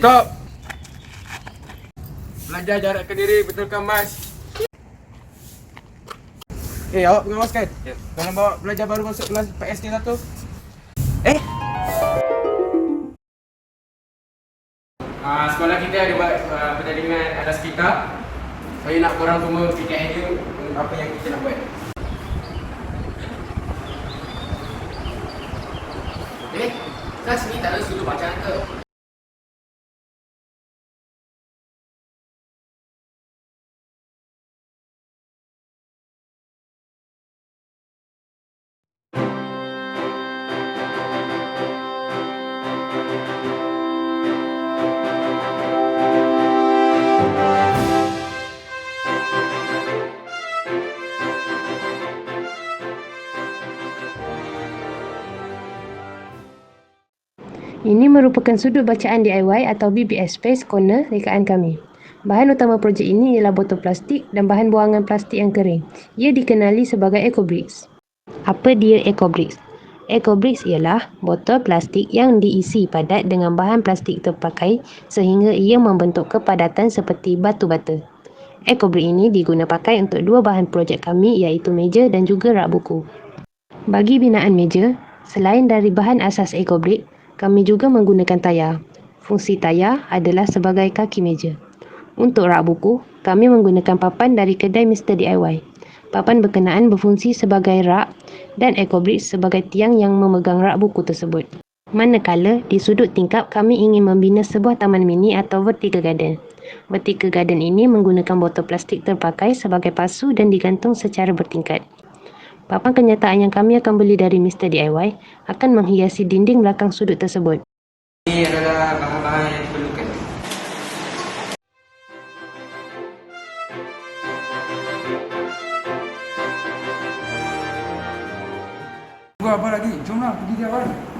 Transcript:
Stop. Belajar jarakkan diri, betulkan mask. Awak pegang mask kan? Ya. Kalau bawa belajar baru masuk kelas PSK 1. Sekolah kita ada buat pertandingan atas kita. Saya nak korang semua fikir idea apa yang kita nak buat. Dah sini tak ada sudut bacaan ke? Ini merupakan sudut bacaan DIY atau BBS Space Corner rekaan kami. Bahan utama projek ini ialah botol plastik dan bahan buangan plastik yang kering. Ia dikenali sebagai eco-bricks. Apa dia eco-bricks? Eco-bricks ialah botol plastik yang diisi padat dengan bahan plastik terpakai sehingga ia membentuk kepadatan seperti batu bata. Eco-brick ini diguna pakai untuk dua bahan projek kami iaitu meja dan juga rak buku. Bagi binaan meja, selain dari bahan asas eco-brick, kami juga menggunakan tayar. Fungsi tayar adalah sebagai kaki meja. Untuk rak buku, kami menggunakan papan dari kedai Mr. DIY. Papan berkenaan berfungsi sebagai rak dan eco-brick sebagai tiang yang memegang rak buku tersebut. Manakala di sudut tingkap kami ingin membina sebuah taman mini atau vertical garden. Vertical garden ini menggunakan botol plastik terpakai sebagai pasu dan digantung secara bertingkat. Papan kenyataan yang kami akan beli dari Mr. DIY akan menghiasi dinding belakang sudut tersebut. Ini adalah bahan-bahan yang diperlukan. Tunggu apa lagi? Jomlah pergi ke awal.